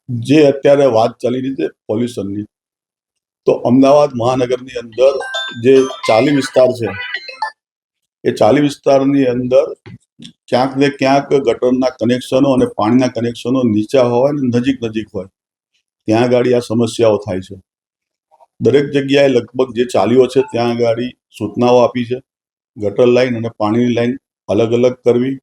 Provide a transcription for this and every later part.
જે અત્યારે વાત ચાલી રહી છે પોલ્યુશનની, તો અમદાવાદ મહાનગરની અંદર જે ચાલી વિસ્તાર છે, એ ચાલી વિસ્તારની અંદર ક્યાંક ને ક્યાંક ગટરના કનેક્શનો અને પાણીના કનેક્શનો નીચા હોય ને નજીક નજીક હોય, ત્યાં આગળ આ સમસ્યાઓ થાય છે. દરેક જગ્યાએ લગભગ જે ચાલીઓ છે ત્યાં આગળ સૂચનાઓ આપી છે, ગટર લાઈન અને પાણીની લાઈન અલગ અલગ કરવી.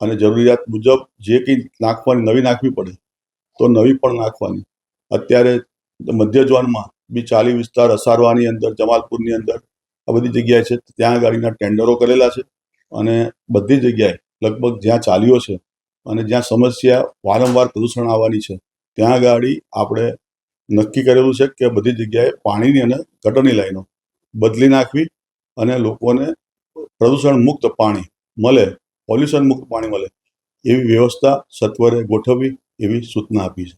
અને જરૂરિયાત મુજબ જે કંઈ નાખવાની નવી નાખવી પડે તો નવી પણ નાખવાની. અત્યારે મધ્ય ઝોનમાં બી ચાલી વિસ્તાર, અસારવાની અંદર, જમાલપુરની અંદર આ બધી જગ્યાએ છે, ત્યાં ગાડીના ટેન્ડરો કરેલા છે. અને બધી જગ્યાએ લગભગ જ્યાં ચાલીઓ છે અને જ્યાં સમસ્યા વારંવાર પ્રદૂષણ આવવાની છે, ત્યાં ગાડી આપણે નક્કી કરેલું છે કે બધી જગ્યાએ પાણીની અને ગટરની લાઈનો બદલી નાખવી અને લોકોને પ્રદૂષણ મુક્ત પાણી મળે, પોલ્યુશન મુક્ત પાણી મળે એવી વ્યવસ્થા સત્વરે ગોઠવવી એવી સૂચના આપી છે.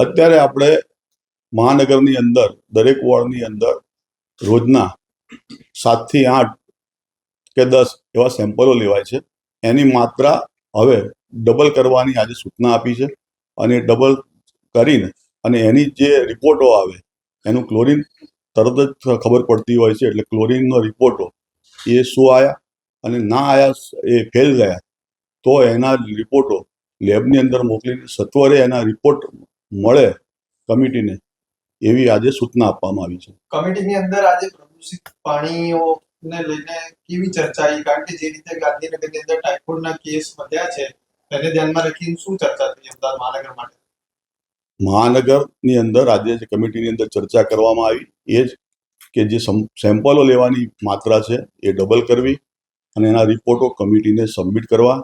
અત્યારે આપણે મહાનગરની અંદર દરેક વોર્ડની અંદર રોજના 7 થી 8 કે 10 એવા સેમ્પલો લેવાય છે. એની માત્રા હવે ડબલ કરવાની આજે સૂચના આપી છે. અને ડબલ કરીને અને એની જે રિપોર્ટો આવે એનું ક્લોરીન તરત જ ખબર પડતી હોય છે. એટલે ક્લોરીનનો રિપોર્ટો એ શું આવ્યા અને ના આવ્યા, એ ફેલ ગયા તો એના રિપોર્ટો લેબની અંદર મોકલીને સત્વરે એના રિપોર્ટ મળે કમિટીને એવી આજે સૂચના આપવામાં આવી છે. કમિટીની અંદર આજે પ્રદૂષિત પાણીઓને લઈને કેવી ચર્ચા આવી? કારણ કે જે રીતે ગાંધીનગરની અંદર ટાઇફોઇડના કેસ વધ્યા છે તેને ધ્યાનમાં રાખીને શું ચર્ચા થઈ અમદાવાદ મહાનગર માટે? મહાનગરની અંદર આજે જે કમિટીની અંદર ચર્ચા કરવામાં આવી એ જ કે જે સેમ્પલો લેવાની માત્રા છે એ ડબલ કરવી અને એના રિપોર્ટો કમિટીને સબમિટ કરવા.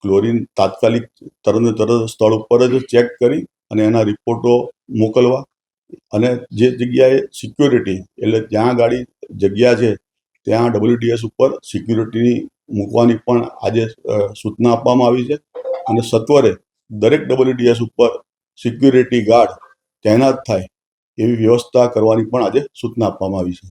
ક્લોરીન તાત્કાલિક તરત સ્થળ ઉપર જ ચેક કરી અને એના રિપોર્ટો મોકલવા. અને જે જગ્યાએ સિક્યોરિટી એટલે જ્યાં ગાડી જગ્યા છે ત્યાં WTS ઉપર સિક્યુરિટી મૂકવાની પણ આજે સૂચના આપવામાં આવી છે. અને સત્વરે દરેક WTS ઉપર સિક્યુરિટી ગાર્ડ તૈનાત થાય એવી વ્યવસ્થા કરવાની પણ આજે સૂચના આપવામાં આવી છે.